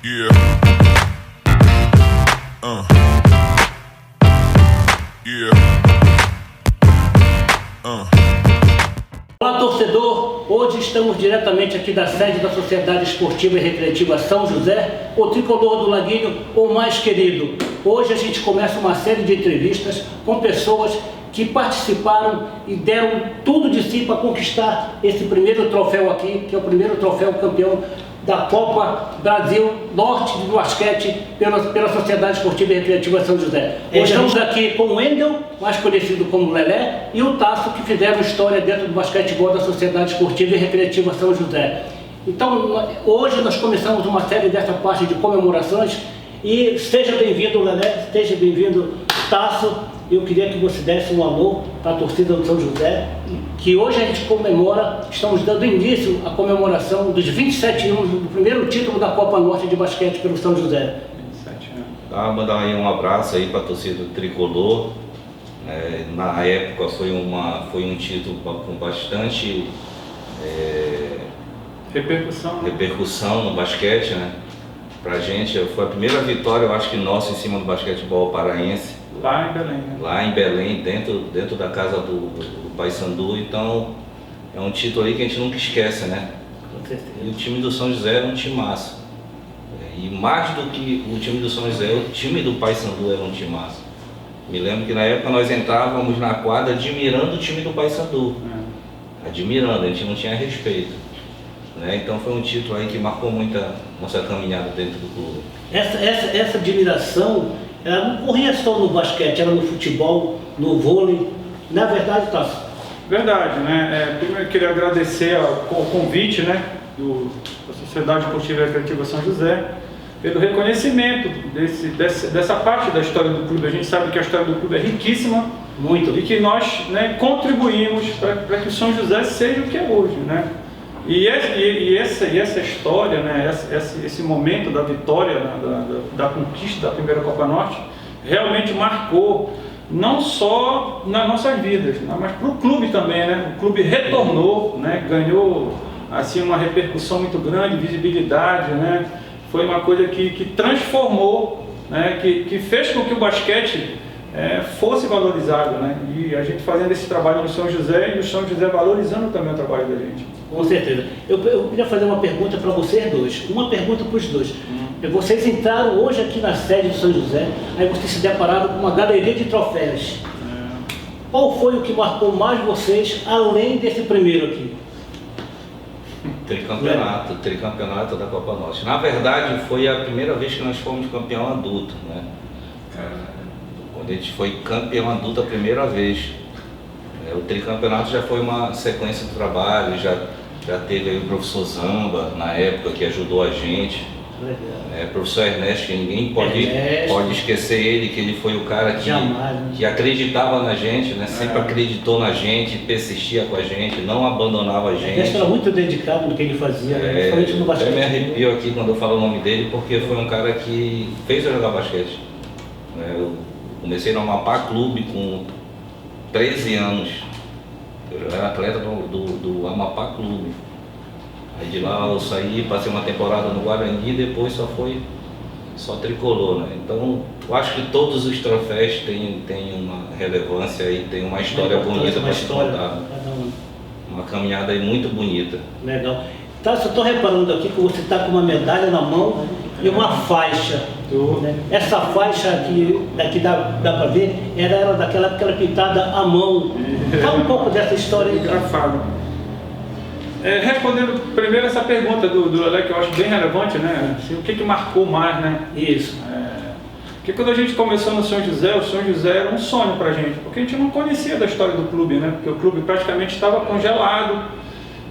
Yeah. Yeah. Olá, torcedor! Hoje estamos diretamente aqui da sede da Sociedade Esportiva e Recreativa São José, o tricolor do Laguinho, o mais querido. Hoje a gente começa uma série de entrevistas com pessoas que participaram e deram tudo de si para conquistar esse primeiro troféu aqui, que é o primeiro troféu campeão da Copa Brasil Norte de Basquete pela Sociedade Esportiva e Recreativa São José. Hoje estamos aqui com o Wendel, mais conhecido como Lelé, e o Tasso, que fizeram história dentro do basquetebol da Sociedade Esportiva e Recreativa São José. Então, hoje nós começamos uma série dessa parte de comemorações e seja bem-vindo, Lelé, seja bem-vindo, Tasso. Eu queria que você desse um alô para a torcida do São José, que hoje a gente comemora, estamos dando início à comemoração dos 27 anos do primeiro título da Copa Norte de Basquete pelo São José. 27 anos. Mandar aí um abraço aí para a torcida do Tricolor. Na época foi um título com bastante repercussão no basquete, né? Pra gente foi a primeira vitória, eu acho que nossa, em cima do basquetebol paraense. Lá em Belém, né? Lá em Belém, dentro da casa do Paysandu. Então é um título aí que a gente nunca esquece, né? Com certeza. E o time do São José era um timaço. E mais do que o time do São José, o time do Paysandu era um timaço. Me lembro que na época nós entrávamos na quadra admirando o time do Paysandu. Admirando, a gente não tinha respeito. Então foi um título aí que marcou muito a nossa caminhada dentro do clube. Essa admiração, ela não corria só no basquete, era no futebol, no vôlei. Na verdade, Tasso? Verdade, né? Primeiro eu queria agradecer o convite, né, da Sociedade Esportiva e Recreativa São José, pelo reconhecimento dessa parte da história do clube. A gente sabe que a história do clube é riquíssima, muito, e que nós, né, contribuímos para que o São José seja o que é hoje, né? E essa história, né, esse momento da vitória, da conquista da primeira Copa Norte, realmente marcou não só nas nossas vidas, né, mas para o clube também, né? O clube retornou, né, ganhou assim uma repercussão muito grande, visibilidade, né? Foi uma coisa que transformou, né, que fez com que o basquete fosse valorizado, né? E a gente fazendo esse trabalho no São José e o São José valorizando também o trabalho da gente. Com certeza. Eu queria fazer uma pergunta para vocês dois, uma pergunta para os dois. Vocês entraram hoje aqui na sede do São José, aí vocês se depararam com uma galeria de troféus. Qual foi o que marcou mais vocês, além desse primeiro aqui? Tricampeonato da Copa Norte. Na verdade, foi a primeira vez que nós fomos campeão adulto, né? Quando a gente foi campeão adulto a primeira vez. O tricampeonato já foi uma sequência de trabalho, já teve aí o professor Zamba, na época, que ajudou a gente. Professor Ernesto, que ninguém pode esquecer ele, que ele foi o cara que acreditava na gente, né? Sempre acreditou na gente, persistia com a gente, não abandonava a gente. Ele era muito dedicado no que ele fazia, principalmente no basquete. Eu me arrepio aqui quando eu falo o nome dele, porque foi um cara que fez eu jogar basquete. Eu comecei no Amapá Clube com 13 anos. Eu era atleta do Amapá Clube. Aí de lá eu saí, passei uma temporada no Guarani e depois só tricolor, né? Então eu acho que todos os troféus têm uma relevância e tem uma história bonita para se contar. Uma caminhada aí muito bonita. Legal. Tá, só estou reparando aqui que você está com uma medalha na mão e uma faixa. Essa faixa aqui, daqui dá para ver, era daquela época, era pintada à mão. Fala um pouco dessa história aí. Grafado. Respondendo primeiro essa pergunta do Lelé, que eu acho bem relevante, né? Assim, o que marcou mais, né? Isso. Porque quando a gente começou no São José, o São José era um sonho pra gente, porque a gente não conhecia da história do clube, né? Porque o clube praticamente estava congelado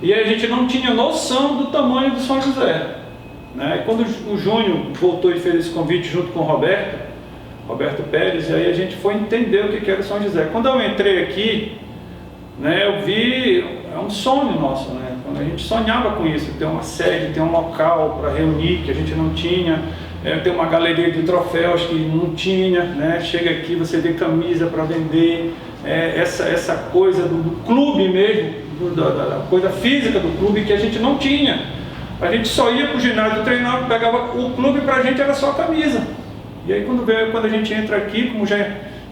e a gente não tinha noção do tamanho do São José, né? E quando o Júnior voltou e fez esse convite junto com o Roberto Pérez, e aí a gente foi entender o que era o São José. Quando eu entrei aqui, né, eu vi, é um sonho nosso, né? Quando a gente sonhava com isso, ter uma sede, ter um local para reunir, que a gente não tinha, ter uma galeria de troféus que não tinha, né? Chega aqui, você vê camisa para vender, essa coisa do clube mesmo, da coisa física do clube que a gente não tinha. a gente só ia para o ginásio treinar, pegava o clube, para a gente era só a camisa. E aí quando a gente entra aqui, como já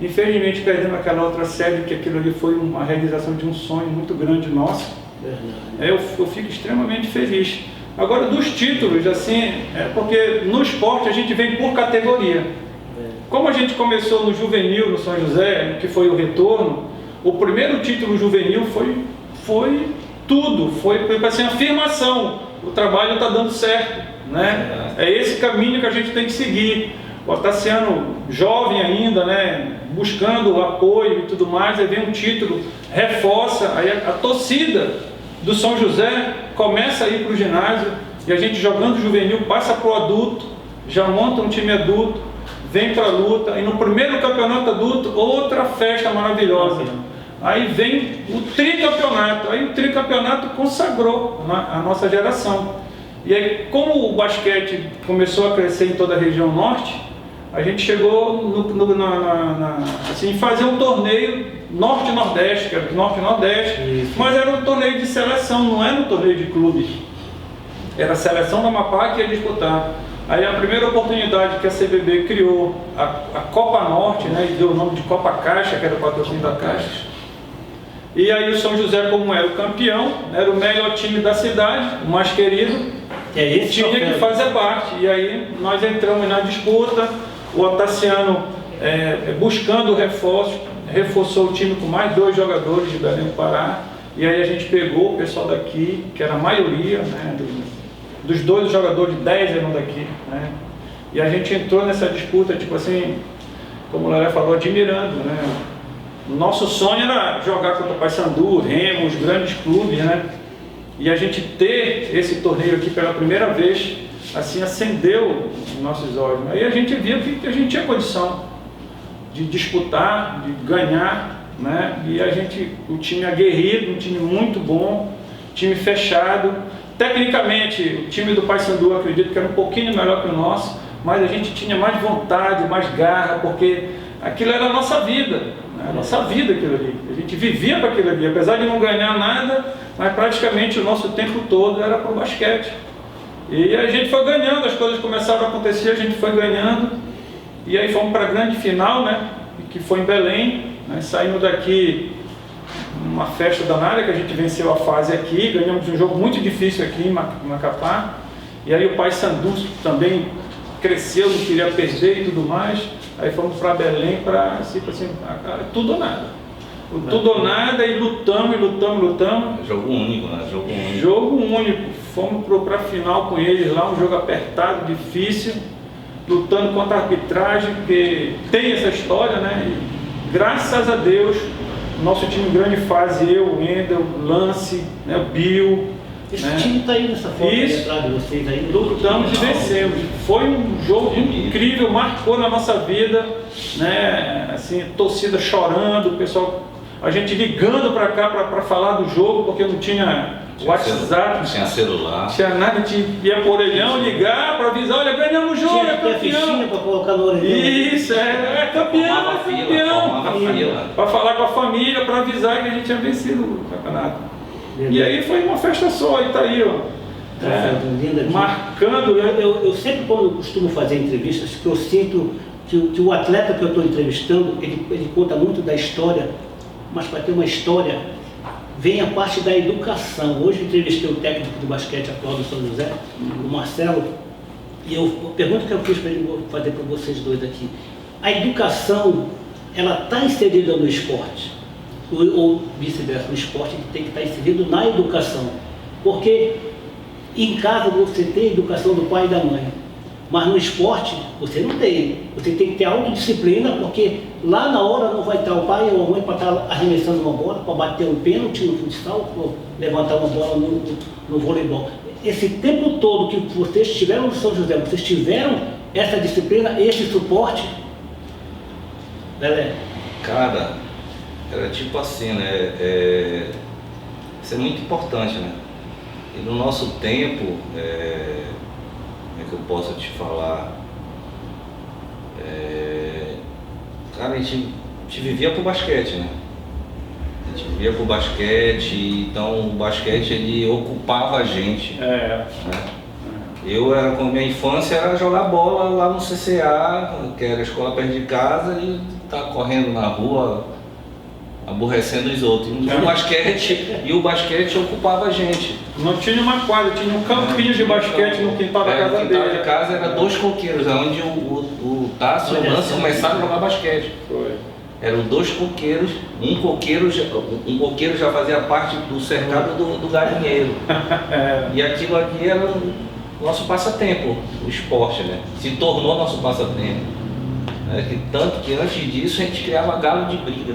infelizmente perdemos aquela outra série, que aquilo ali foi uma realização de um sonho muito grande nosso, eu fico extremamente feliz. Agora, dos títulos, assim, porque no esporte a gente vem por categoria. Como a gente começou no juvenil, no São José, que foi o retorno, o primeiro título juvenil foi tudo, foi assim, afirmação, o trabalho está dando certo, né? É esse caminho que a gente tem que seguir. O Otaciano, jovem ainda, né, buscando apoio e tudo mais, aí vem um título, reforça, aí a torcida do São José começa a ir para o ginásio, e a gente jogando juvenil passa para o adulto, já monta um time adulto, vem para a luta, e no primeiro campeonato adulto, outra festa maravilhosa. Aí vem o tricampeonato, aí o tricampeonato consagrou a nossa geração. E aí, como o basquete começou a crescer em toda a região norte, a gente chegou assim, fazer um torneio norte-nordeste, que era norte-nordeste, mas era um torneio de seleção, não era um torneio de clubes. Era a seleção do Amapá que ia disputar. Aí a primeira oportunidade que a CBB criou a Copa Norte, né, e deu o nome de Copa Caixa, que era o patrocínio da Caixa. E aí o São José, como era o campeão, era o melhor time da cidade, o mais querido, tinha que fazer parte. E aí nós entramos na disputa, o Otaciano buscando reforçou o time com mais 2 jogadores de Belém do Pará. E aí a gente pegou o pessoal daqui, que era a maioria, né, dos 2 jogadores, 10 eram daqui, né? E a gente entrou nessa disputa, tipo assim, como o Lelé falou, admirando, né? O nosso sonho era jogar contra o Paysandu, Remo, os grandes clubes, né? E a gente ter esse torneio aqui pela primeira vez, assim, acendeu os nossos olhos. Aí a gente viu que a gente tinha condição de disputar, de ganhar, né? E o time aguerrido, um time muito bom, time fechado. Tecnicamente, o time do Paysandu, eu acredito que era um pouquinho melhor que o nosso, mas a gente tinha mais vontade, mais garra, porque aquilo era a nossa vida, né? A nossa vida aquilo ali. A gente vivia para aquilo ali, apesar de não ganhar nada, mas praticamente o nosso tempo todo era para o basquete. E a gente foi ganhando, as coisas começaram a acontecer, a gente foi ganhando, e aí fomos para a grande final, né? Que foi em Belém, né? Saímos daqui uma festa danada, que a gente venceu a fase aqui, ganhamos um jogo muito difícil aqui em Macapá, e aí o Paysandu também cresceu, não queria perder e tudo mais, aí fomos para Belém para assim, tudo ou nada. Tudo ou nada, e lutamos. Jogo único, né? Jogo único. Fomos para a final com eles lá, um jogo apertado, difícil, lutando contra a arbitragem, porque tem essa história, né? E, graças a Deus, nosso time grande fase, eu, o Wendel, o Lance, né, o Bill. Esse time está aí nessa foto atrás de vocês aí. Lutamos e vencemos. Foi um jogo incrível, marcou na nossa vida, né? Assim, torcida chorando, o pessoal, a gente ligando para cá para falar do jogo, porque não tinha WhatsApp, não tinha celular, não tinha nada, a gente ia por orelhão ligar para avisar, olha, ganhamos o jogo, tinha é campeão. Para colocar no orelhão. Isso, é campeão, é campeão. Para falar com a família, para avisar que a gente tinha vencido o campeonato. E aí foi uma festa só, e tá aí, ó. Marcando. Eu sempre, quando eu costumo fazer entrevistas, que eu sinto que o atleta que eu estou entrevistando, ele conta muito da história, mas para ter uma história, vem a parte da educação. Hoje eu entrevistei o técnico do basquete atual do São José, o Marcelo, e a pergunta que eu fiz para ele fazer para vocês dois aqui: a educação, ela está inserida no esporte? Ou vice-versa, no esporte tem que estar inserido na educação, porque em casa você tem a educação do pai e da mãe, mas no esporte você não tem. Você tem que ter autodisciplina, porque lá na hora não vai estar o pai ou a mãe para estar arremessando uma bola, para bater um pênalti no futsal, para levantar uma bola no voleibol. Esse tempo todo que vocês tiveram no São José, vocês tiveram essa disciplina, esse suporte, Lelé? Cara, era tipo assim, né? Isso é muito importante, né? E no nosso tempo, como é que eu posso te falar? Cara, a gente vivia pro basquete, né? A gente vivia pro basquete, então o basquete ele ocupava a gente. Né? Com a minha infância, era jogar bola lá no CCA, que era a escola perto de casa, e tá correndo na rua, aborrecendo os outros. E o basquete ocupava a gente. Não tinha uma quadra, tinha um campinho de basquete no quintal da casa no quintal dele. de casa era 2 coqueiros, onde o Tássio e o Lance começaram a jogar basquete. Foi. Eram 2 coqueiros, um coqueiro já fazia parte do cercado do galinheiro. E aquilo aqui era o nosso passatempo, o esporte, né? Se tornou nosso passatempo. Tanto que antes disso a gente criava galo de briga.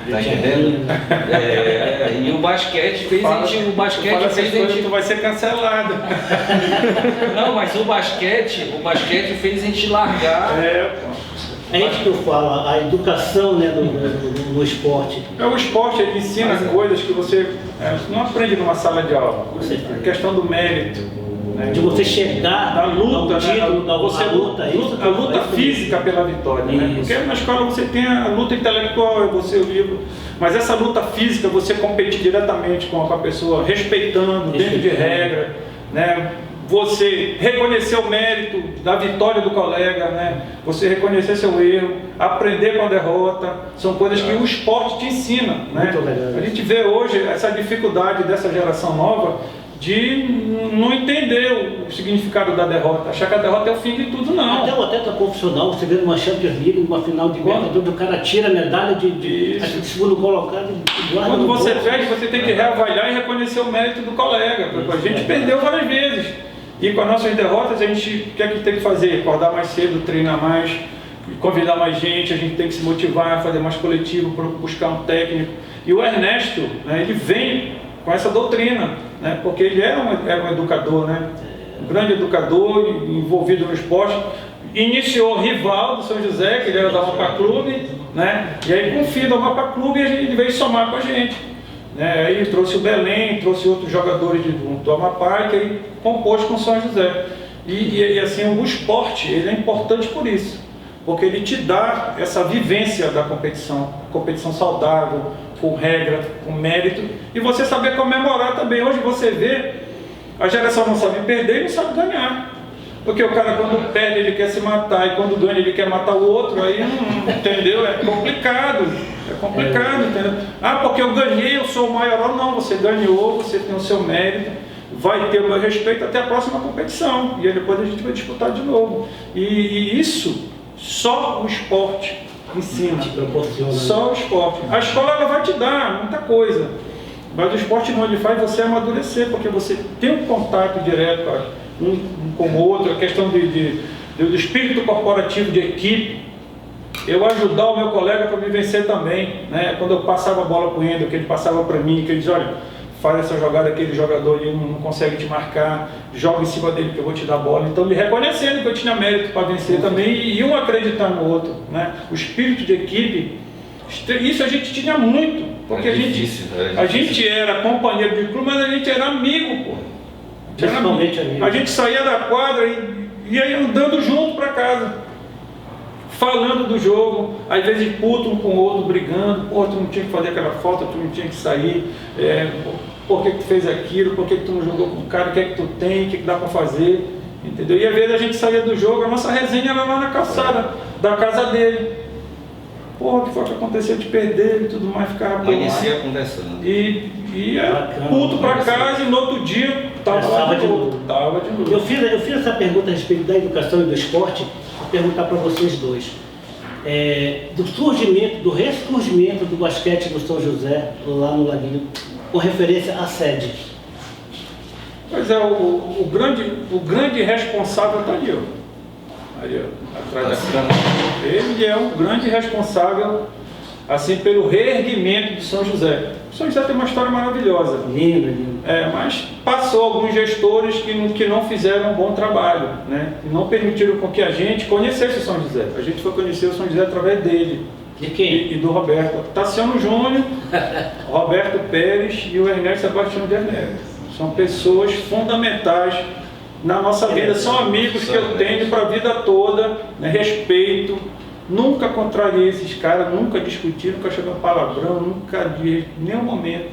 Tá entendendo? E o basquete fez a gente. Tu vai ser cancelado. Não, mas o basquete fez a gente largar. A gente que eu falo, a educação, né, no esporte. O esporte ele ensina coisas que você não aprende numa sala de aula. A questão do mérito. De você chegar da luta, ao título, a luta física pela vitória, né? Porque na escola você tem a luta intelectual, você o livro, mas essa luta física você competir diretamente com a pessoa, respeitando, dentro de regra, né? Você reconhecer o mérito da vitória do colega, né? Você reconhecer seu erro, aprender com a derrota, são coisas que o esporte te ensina, né? A gente vê hoje essa dificuldade dessa geração nova de não entender o significado da derrota, achar que a derrota é o fim de tudo, não. Até o atleta profissional, você vê numa Champions League, numa final de Libertadores, o cara tira a medalha de segundo colocado. Quando você perde, você tem que reavaliar e reconhecer o mérito do colega. A gente perdeu várias vezes. E com as nossas derrotas, o que é que tem que fazer? Acordar mais cedo, treinar mais, convidar mais gente, a gente tem que se motivar, fazer mais coletivo, buscar um técnico. E o Ernesto, né, ele vem com essa doutrina, né? Porque ele era um educador, né? Um grande educador, envolvido no esporte. Iniciou rival do São José, que ele era da Amapá Clube, né? E aí com o fim do Amapá Clube ele veio somar com a gente, né? Aí trouxe o Belém, trouxe outros jogadores do Amapá, que aí compôs com o São José. E assim, o esporte ele é importante por isso, porque ele te dá essa vivência da competição saudável, com regra, com mérito, e você saber comemorar também. Hoje você vê, a geração não sabe perder e não sabe ganhar. Porque o cara quando perde ele quer se matar, e quando ganha ele quer matar o outro, aí não entendeu? É complicado, entendeu? Porque eu ganhei, eu sou o maior. Não, você ganhou, você tem o seu mérito, vai ter o meu respeito até a próxima competição, e aí depois a gente vai disputar de novo. E isso, só o esporte ensina, só o esporte. A escola ela vai te dar muita coisa, mas o esporte não, ele faz você amadurecer, porque você tem um contato direto um com o outro, a questão do espírito corporativo de equipe, eu ajudar o meu colega para me vencer também, né? Quando eu passava a bola para o Ender, que ele passava para mim, que ele diz, olha, faz essa jogada, aquele jogador ali não consegue te marcar, joga em cima dele que eu vou te dar a bola. Então ele reconhecendo que eu tinha mérito para vencer também, e um acreditando no outro, né? O espírito de equipe, isso a gente tinha muito, porque a gente era companheiro de clube, mas a gente era amigo, pô. A gente saía da quadra e ia andando junto para casa, falando do jogo, às vezes puto um com o outro, brigando, pô, tu não tinha que fazer aquela falta, tu não tinha que sair, por que tu fez aquilo, por que tu não jogou com o cara, o que é que tu tem, o que dá para fazer, entendeu? E às vezes a gente saía do jogo, a nossa resenha era lá na calçada da casa dele. Porra, o que foi que aconteceu de perder e tudo mais, ficava conhecia conversando. E ia puto para casa e no outro dia tava de novo. Eu fiz essa pergunta a respeito da educação e do esporte, vou perguntar para vocês dois. Do ressurgimento do basquete do São José, lá no Laguinho, com referência à sede. Pois é, o grande responsável está ali, ó. Ali, ó, atrás da cama. Ele é o grande responsável, assim, pelo reerguimento de São José. O São José tem uma história maravilhosa. Lindo. Mas passou alguns gestores que não fizeram um bom trabalho, né? E não permitiram com que a gente conhecesse o São José. A gente foi conhecer o São José através dele. De quem? E do Roberto. Tassiano Júnior, Roberto Pérez e o Ernesto Sebastião de Ernesto. São pessoas fundamentais na nossa vida, são amigos que eu tenho para a vida toda, né? Respeito, nunca contrariei esses caras, nunca discuti, nunca cheguei a palavrão, nunca de nenhum momento.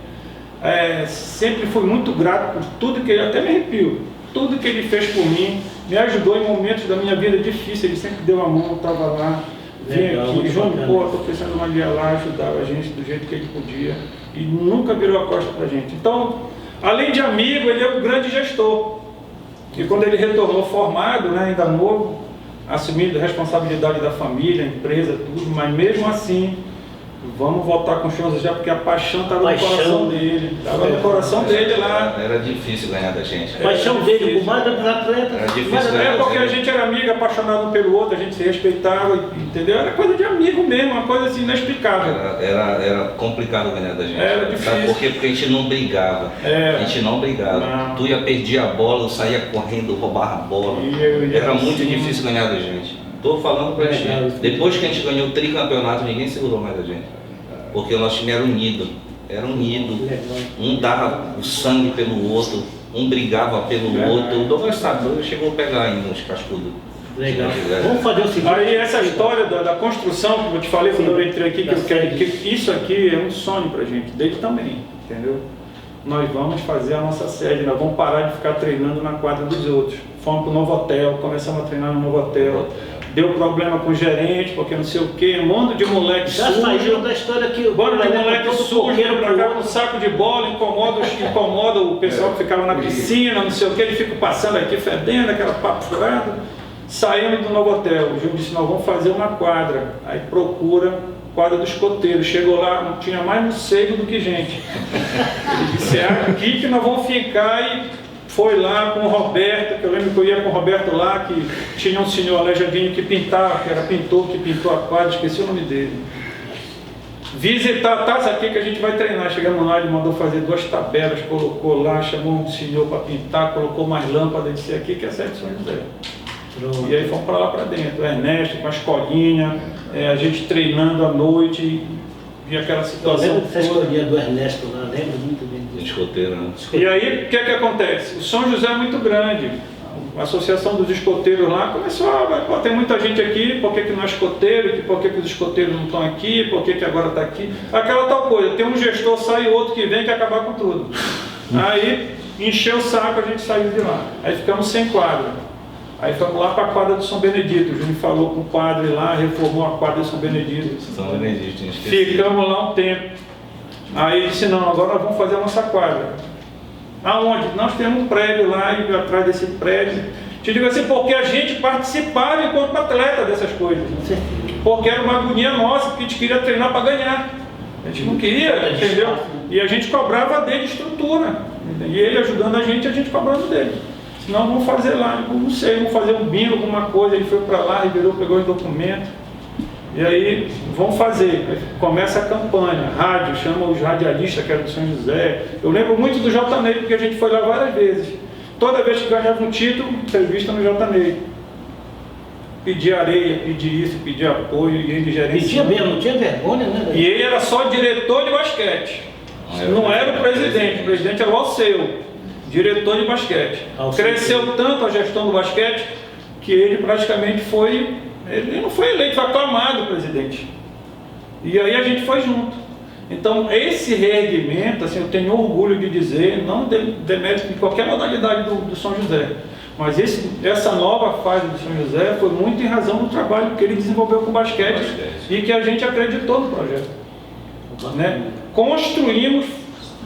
sempre fui muito grato por tudo que ele, até me arrepio, tudo que ele fez por mim, me ajudou em momentos da minha vida difíceis, ele sempre deu a mão, estava lá, vinha aqui, João, pô, estou precisando de uma guia lá, ajudava a gente do jeito que ele podia, e nunca virou a costa para a gente. Então, além de amigo, ele é um grande gestor. E quando ele retornou formado, né, ainda novo, assumindo a responsabilidade da família, empresa, tudo, mas mesmo assim, vamos voltar com o João José, porque a paixão estava no coração dele. Estava no coração dele lá. Era difícil ganhar da gente. A paixão dele, o mais dos atletas. Era difícil ganhar. Porque a gente era amigo, apaixonado um pelo outro, a gente se respeitava, entendeu? Era coisa de amigo mesmo, uma coisa assim inexplicável. Era complicado ganhar da gente. Era difícil. Sabe por quê? Porque a gente não brigava. A gente não brigava. Não. Tu ia perder a bola, eu saía correndo, roubava a bola. Era muito difícil ganhar da gente. Estou falando pra ti. Depois que a gente ganhou o tricampeonato, ninguém segurou mais da gente. Porque o nosso time era unido. Era unido. Um dava o sangue pelo outro, um brigava pelo outro. O Douglas Sador chegou a pegar ainda uns cascudos. Legal. Vamos fazer o seguinte. Aí essa história da construção que eu te falei quando eu entrei aqui, que isso aqui é um sonho pra gente, dele também, entendeu? Nós vamos fazer a nossa sede, nós vamos parar de ficar treinando na quadra dos outros. Fomos pro novo hotel, começamos a treinar no novo hotel. Deu problema com o gerente, porque não sei o que, um monte de moleque já sujo. saiu da história que o bando de moleque sujo, pra cá com um saco de bola, incomoda o pessoal que ficava na piscina, não sei o que, ele fica passando aqui fedendo, aquela papo furado. Saímos do novo hotel, o Júlio disse, nós vamos fazer uma quadra. Aí procura quadra dos escoteiros, chegou lá, não tinha mais morcego do que gente. Ele disse, é aqui que nós vamos ficar e... Foi lá com o Roberto, que eu lembro que eu ia com o Roberto lá, que tinha um senhor aleijadinho que pintava, que era pintor, que pintou a quadra, esqueci o nome dele. Visitar a taça aqui que a gente vai treinar. Chegamos lá, ele mandou fazer 2 tabelas, colocou lá, chamou um senhor para pintar, colocou mais lâmpada, disse aqui que é sede de São José. E aí fomos para lá para dentro, o Ernesto com a escolinha, a gente treinando à noite, e aquela situação. Eu lembro dessa escolinha do Ernesto lá, lembro muito bem disso. Escoteiro, né? E aí, o que acontece? O São José é muito grande. A associação dos escoteiros lá começou a... tem muita gente aqui, por que não é escoteiro? Por que os escoteiros não estão aqui? Por que agora está aqui? Aquela tal coisa, tem um gestor, sai outro que vem, que acabar com tudo. Aí, encheu o saco, a gente saiu de lá. Aí ficamos sem quadra. Aí fomos lá para a quadra do São Benedito. O Júnior falou com o padre lá, reformou a quadra do São Benedito. São Benedito, esqueci. Ficamos lá um tempo. Aí disse, não, agora nós vamos fazer a nossa quadra. Aonde? Nós temos um prédio lá, e atrás desse prédio. Te digo assim, porque a gente participava enquanto atleta dessas coisas. Porque era uma agonia nossa, porque a gente queria treinar para ganhar. A gente não queria, entendeu? E a gente cobrava dele estrutura. E ele ajudando a gente cobrando dele. Senão vamos fazer lá, não sei, vamos fazer um bingo, alguma coisa. Ele foi para lá, revirou, pegou os documentos. E aí, vamos fazer. Aí começa a campanha, rádio, chama os radialistas que eram do São José. Eu lembro muito do J-Ney, porque a gente foi lá várias vezes. Toda vez que ganhava um título, entrevista no J-Ney. Pedir areia, pedir isso, pedir apoio, e ele gerenciava. Pedia mesmo, não tinha vergonha, né? E ele era só diretor de basquete. Não era o presidente era o Alceu, diretor de basquete. Cresceu tanto a gestão do basquete que ele praticamente foi... Ele não foi eleito, foi aclamado presidente. E aí a gente foi junto. Então, esse reerguimento, assim, eu tenho orgulho de dizer, não demérito de qualquer modalidade do São José, mas essa nova fase do São José foi muito em razão do trabalho que ele desenvolveu com o basquete e que a gente acreditou no projeto. Né? Construímos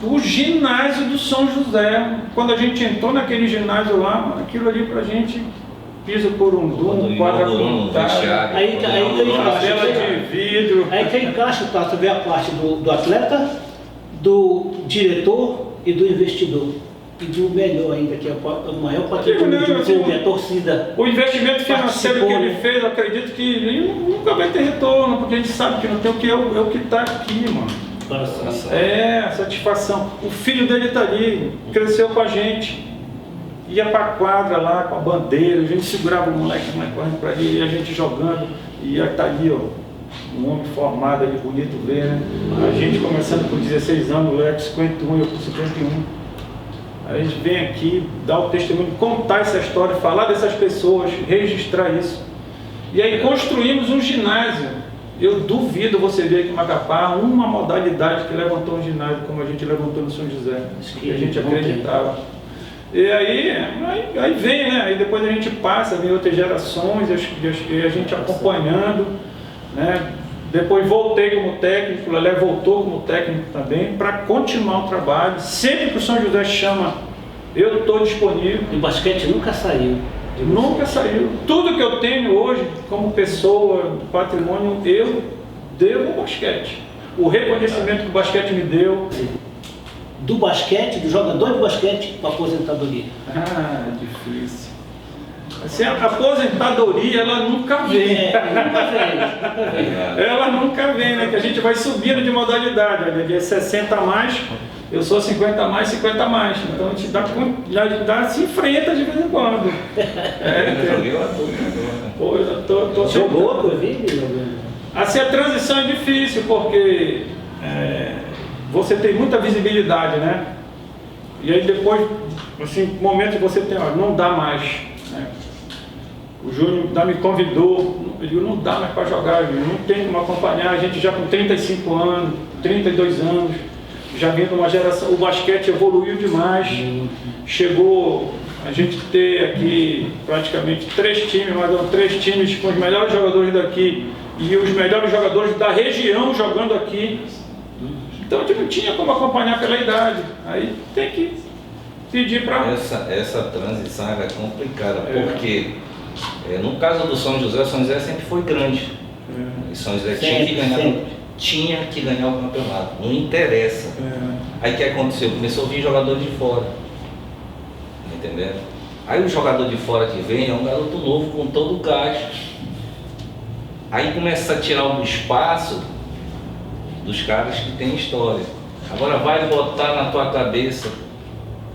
o ginásio do São José. Quando a gente entrou naquele ginásio lá, aquilo ali pra gente... piso por um quadra pintada, aí tela de vidro. Aí que encaixa, tá? Você vê a parte do atleta, do diretor e do investidor. E do melhor ainda, que é o maior patrimônio do clube, a torcida. O investimento financeiro que ele fez, eu acredito que ele nunca vai ter retorno, porque a gente sabe que não tem o que é o que está aqui, mano. É, satisfação. O filho dele está ali, cresceu com a gente. Ia para a quadra lá com a bandeira, a gente segurava o moleque correndo para ali, e a gente jogando, e ia estar ali, ó, um homem formado ali, bonito ver, né? A gente começando com 16 anos, o moleque 51, eu com 51. A gente vem aqui, dar o testemunho, contar essa história, falar dessas pessoas, registrar isso. E aí construímos um ginásio Eu duvido você ver aqui em Macapá uma modalidade que levantou um ginásio como a gente levantou no São José, que a gente acreditava. E aí vem, né? Aí depois a gente passa, vem outras gerações, e a gente acompanhando, né? Depois voltei como técnico, o Lelé voltou como técnico também, para continuar o trabalho. Sempre que o São José chama, eu estou disponível. E o basquete nunca saiu. Nunca saiu. Tudo que eu tenho hoje, como pessoa, patrimônio, eu devo ao basquete. O reconhecimento que o basquete me deu. Do basquete, do jogador de basquete, para aposentadoria. Ah, difícil. Assim, a aposentadoria, ela nunca vem. Nunca vem. Ela nunca vem, né? Que a gente vai subindo de modalidade. Olha, de 60 a mais, eu sou 50 a mais, 50 a mais. Então a gente se enfrenta de vez em quando. Eu joguei lá tudo, né? Pô, eu tô Jogou, eu vi jogando. Assim, a transição é difícil, porque você tem muita visibilidade, né? E aí depois, assim, momento que você tem, ó, não dá mais, né? O Júnior me convidou, eu digo, não dá mais para jogar, Júnior, não tem como acompanhar, a gente já com 35 anos, 32 anos, já vendo uma geração, o basquete evoluiu demais, chegou a gente ter aqui praticamente 3 times, mais ou menos 3 times com os melhores jogadores daqui e os melhores jogadores da região jogando aqui. Então a gente não tinha como acompanhar pela idade, aí tem que pedir para... Essa transição era complicada, porque no caso do São José sempre foi grande. E São José tinha que ganhar o campeonato, não interessa. Aí o que aconteceu? Começou a vir jogador de fora, entendeu? Aí o jogador de fora que vem é um garoto novo com todo o gás. Aí começa a tirar o espaço dos caras que tem história. Agora vai botar na tua cabeça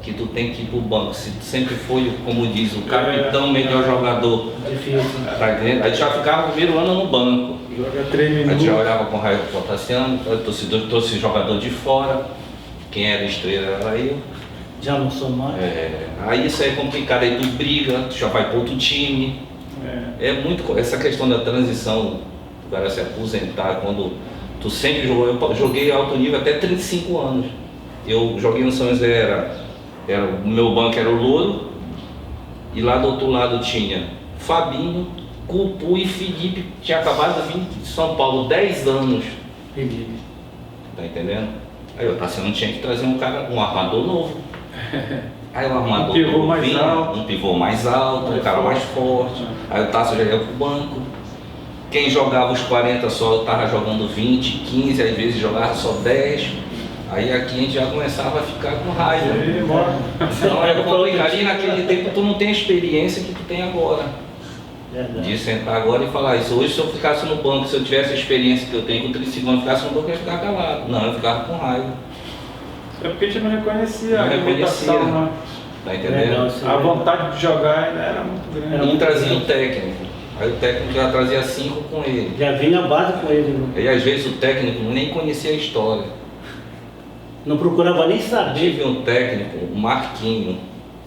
que tu tem que ir pro banco. Se tu sempre foi, como diz, o capitão, melhor jogador. Difícil. Tá entendendo? Aí tu já ficava o primeiro ano no banco. Joga 3 minutos. Aí tu já olhava com raiva potassiano, trouxe jogador de fora. Quem era estrela era eu. Já não sou mais. Aí isso aí é complicado, aí tu briga, tu já vai para outro time. É muito essa questão da transição, o cara se aposentar quando tu sempre jogou. Eu joguei alto nível até 35 anos. Eu joguei no São José, o meu banco era o Louro, e lá do outro lado tinha Fabinho, Cupu e Felipe, tinha acabado de vir de São Paulo, 10 anos. Felipe. Tá entendendo? Aí eu não tinha que trazer um armador novo. Aí o armador um pivô mais alto, um cara mais forte. Aí o Tasso já ia pro banco. Quem jogava os 40 só estava jogando 20, 15, às vezes jogava só 10. Aí aqui a gente já começava a ficar com raiva. Então era complicado. E naquele tempo tu não tem a experiência que tu tem agora. De sentar agora e falar isso. Hoje se eu ficasse no banco, se eu tivesse a experiência que eu tenho com 35 anos, ficasse no banco, eu ia ficar calado. Não, eu ficava com raiva. É porque a gente não reconhecia a limitação, né? Tá entendendo? A vontade de jogar ainda era muito grande. Não trazia o técnico. Aí o técnico já trazia 5 com ele. Já vinha a base com ele. E às vezes o técnico nem conhecia a história. Não procurava nem saber. Tive um técnico, o Marquinho,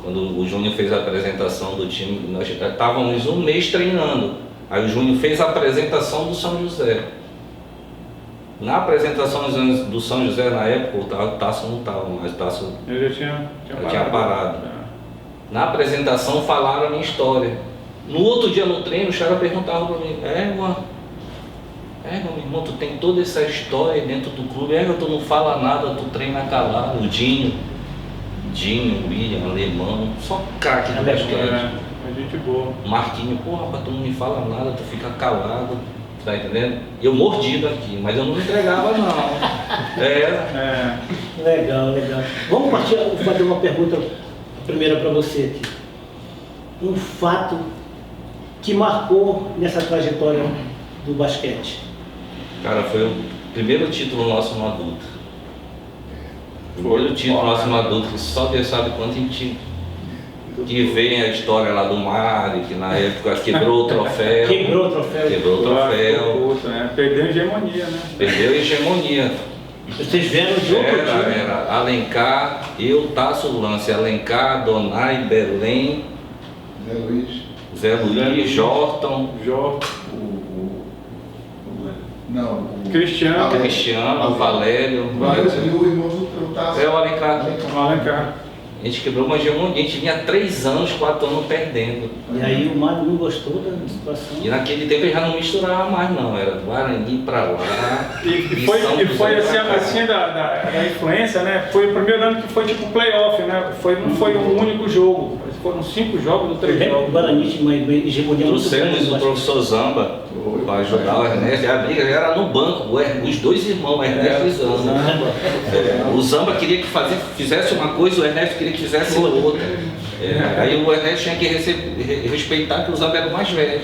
quando o Júnior fez a apresentação do time, nós estávamos um mês treinando. Aí o Júnior fez a apresentação do São José. Na apresentação do São José, na época, o Tasso não estava, mas o Tasso Eu já tinha parado. Na apresentação falaram a minha história. No outro dia no treino, os caras perguntavam para mim, meu irmão, tu tem toda essa história dentro do clube, tu não fala nada, tu treina calado. O Dinho, William, Alemão, só craque do basquete. É gente boa. Marquinho, rapaz, tu não me fala nada, tu fica calado. Tá entendendo? Eu mordido aqui, mas eu não me entregava não. Legal. Vamos fazer uma pergunta primeira para você aqui. Um fato que marcou nessa trajetória do basquete. Cara, foi o primeiro título nosso no adulto. Primeiro título nosso no adulto, que só Deus sabe quanto a gente... Que vem a história lá do Mário, que na época quebrou o troféu. Perdeu a hegemonia, né? Perdeu a hegemonia. Vocês vieram de outro time? Era Alencar, eu, Tasso Lance, Alencar, Donai, Belém, Zé Luiz, Jorton, Não, o Cristiano. Cristiano, o Valério. E o irmão do Tasso. É o Alencar. Alencar. A gente quebrou uma hegemonia, a gente vinha 3 anos, 4 anos perdendo. E aí o Mário não gostou da situação. E naquele tempo ele já não misturava mais não, era Guarani pra lá. E foi assim da influência, né? Foi o primeiro ano que foi tipo playoff, né? Não foi um único jogo, foram 5 jogos ou 3 O jogos. Guarani tinha uma hegemonia muito grande. Trouxemos o professor Zamba para ajudar o Ernesto, e a briga era no banco, os 2 irmãos, o Ernesto e o Zamba. O Zamba queria que fizesse uma coisa, o Ernesto queria que fizesse outra. Aí o Ernesto tinha que respeitar que o Zamba era o mais velho.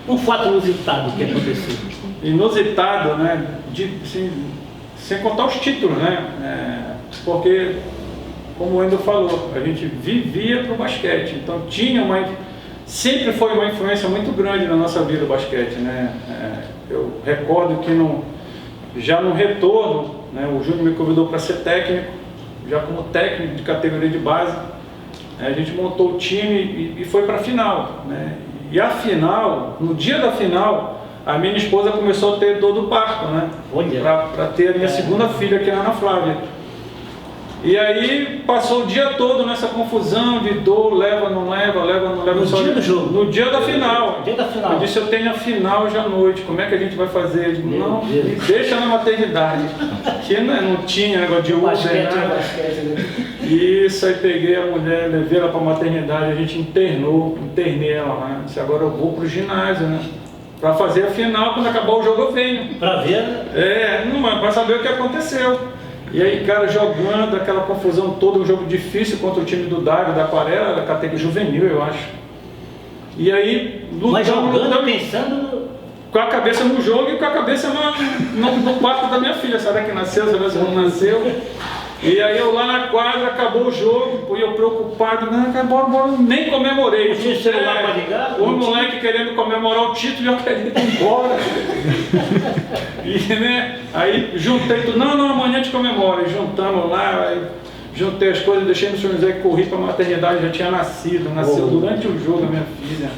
Um fato inusitado que aconteceu. Inusitado, né? Assim, sem contar os títulos, né? Porque, como o Wendel falou, a gente vivia para o basquete, então sempre foi uma influência muito grande na nossa vida o basquete, né? Eu recordo que já no retorno, né, o Júnior me convidou para ser técnico, já como técnico de categoria de base. A gente montou o time e foi para a final, né? E a final, no dia da final, a minha esposa começou a ter dor do parto, né? Para ter a minha segunda filha, que é a Ana Flávia. E aí passou o dia todo nessa confusão de dor, leva, não leva. No dia do jogo? No dia da final. No dia da final. Eu disse, eu tenho a final hoje à noite, como é que a gente vai fazer? Ele disse, não, me deixa na maternidade. Que não tinha negócio de Uber, nada. Isso, aí peguei a mulher, levei ela para a maternidade, a gente internei ela lá. Disse, agora eu vou pro ginásio, né? Para fazer a final, quando acabar o jogo eu venho. Para ver? Para saber o que aconteceu. E aí, cara, jogando aquela confusão toda, um jogo difícil contra o time do Dário, da Aquarela, da categoria juvenil, eu acho. E aí, Mas jogando, pensando com a cabeça no jogo e com a cabeça no parto da minha filha. Será que nasceu? Será que não nasceu? E aí eu lá na quadra, acabou o jogo, e eu preocupado, bora, nem comemorei. Tinha celular para ligar? O moleque querendo comemorar o título e eu querendo ir embora. E, né, aí juntei tudo, não, amanhã a gente comemora. E juntamos lá, juntei as coisas, deixei no São José e corri para a maternidade, já tinha nasceu durante o jogo a minha filha.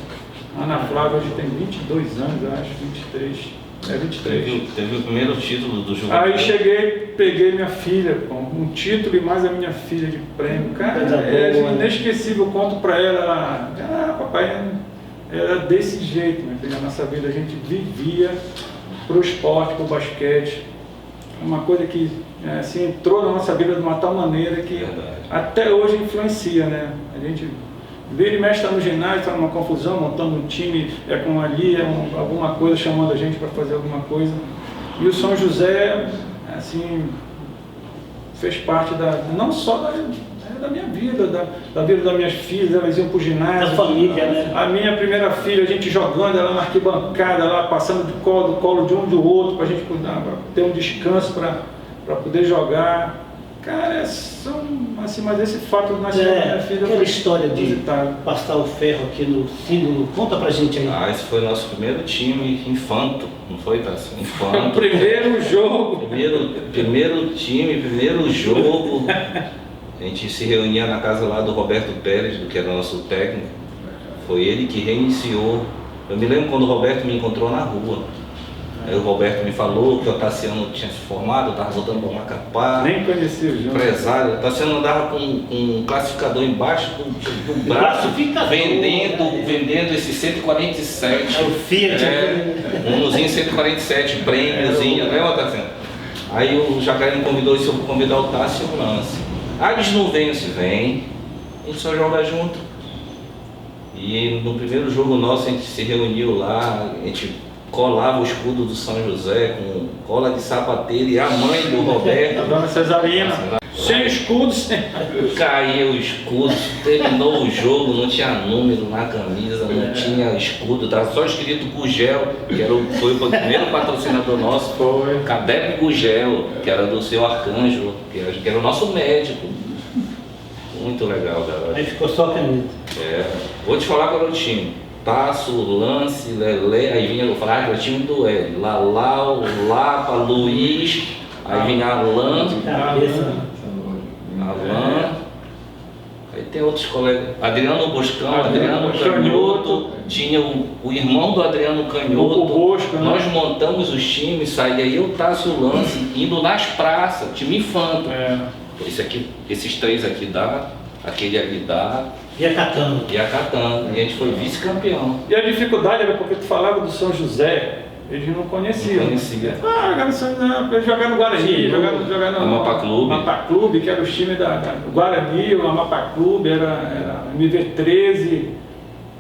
Ana Flávia hoje tem 22 anos, eu acho, 23. 23. Teve o primeiro título do jogo. Aí cheguei, peguei minha filha, um título e mais a minha filha de prêmio. Cara, inesquecível, eu conto pra ela, papai, era desse jeito, minha filha, a nossa vida, a gente vivia pro esporte, pro basquete. Uma coisa que assim, entrou na nossa vida de uma tal maneira que até hoje influencia, né? A gente vira e mexe, está no ginásio, está numa confusão, montando um time, com ali, alguma coisa chamando a gente para fazer alguma coisa. E o São José, assim, fez parte não só da minha vida, da vida das minhas filhas, elas iam para o ginásio. Da família, né? A minha primeira filha, a gente jogando ela na arquibancada, lá, passando do colo de um do outro, para a gente ter um descanso para poder jogar. Cara, são assim, mas esse fato do nascimento da minha filha aquela história de visitado. passar o ferro aqui no símbolo, conta pra gente aí. Esse foi o nosso primeiro time infanto, não foi, Tassi? Infanto. O primeiro jogo. Primeiro time, primeiro jogo. A gente se reunia na casa lá do Roberto Pérez, que era o nosso técnico. Foi ele que reiniciou. Eu me lembro quando o Roberto me encontrou na rua. Aí o Roberto me falou que o Tassiano tinha se formado, eu estava voltando para Macapá. Nem conhecia o João. Empresário. O Tassiano andava com um classificador embaixo do braço, vendendo esse 147. O Fiat. Um Unozinho 147, prêmiozinho, né, Tassiano? Aí o Jacaré me convidou, se eu vou convidar o Tassi e o Lance. Eles não vêm, se vem, a gente só joga junto. E no primeiro jogo nosso a gente se reuniu lá, a gente colava o escudo do São José com cola de sapateiro e a mãe do Roberto. A dona Cesarina, sem escudo, Caiu o escudo, terminou o jogo, não tinha número na camisa, não tinha escudo, estava só escrito Gugel, que foi o primeiro patrocinador nosso, foi Cadep Gugel, que era do seu Arcanjo, que era o nosso médico. Muito legal, galera. Aí ficou só a caneta. Vou te falar qual era o time. Tasso, Lance, Lelé, aí vinha, eu falava que era o time do L. Lalau, Lapa, Luiz, aí vinha Alan, Aí tem outros colegas, Adriano Boscão, Adriano Canhoto. Canhoto, tinha o irmão do Adriano Canhoto. O Bosco, né? Nós montamos os times, saía eu, Tássio Lance, indo nas praças, time infanto. Esses três aqui dá, aquele ali dá. E acatando. E acatando. E a gente foi vice-campeão. E a dificuldade era porque tu falava do São José, eles não conheciam. Não conhecia. Jogar no São José, jogar no Guarani, jogar no Amapá Clube. Amapá Clube, que era os times do Guarani, o Amapá Clube, era MV13,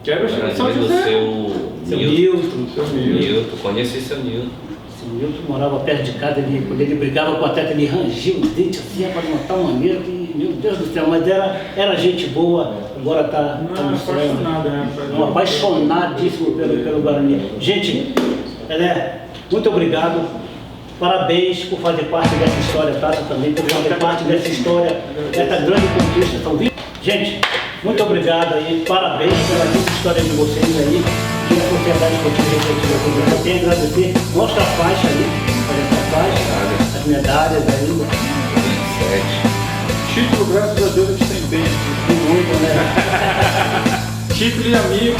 que era os times de São do José. Seu Milton. Nilton, conheci seu Nilton. O Milton morava perto de casa, quando ele brigava com o atleta, ele rangia os dentes assim, para de uma tal maneira que, meu Deus do céu, mas era gente boa, agora está no céu. Apaixonado, né? Apaixonadíssimo pelo Guarani. Gente, muito obrigado, parabéns por fazer parte dessa história, Tata também, por fazer parte dessa história, dessa grande conquista. Gente, muito obrigado aí, parabéns pela grande história de vocês aí. E a Sociedade Esportiva Recreativa eu tenho a agradecer. Mostra a faixa ali, essa faixa, as medalhas ainda. 27. Título, graças a Deus, a gente tem bem. Muito, né? Título e amigo.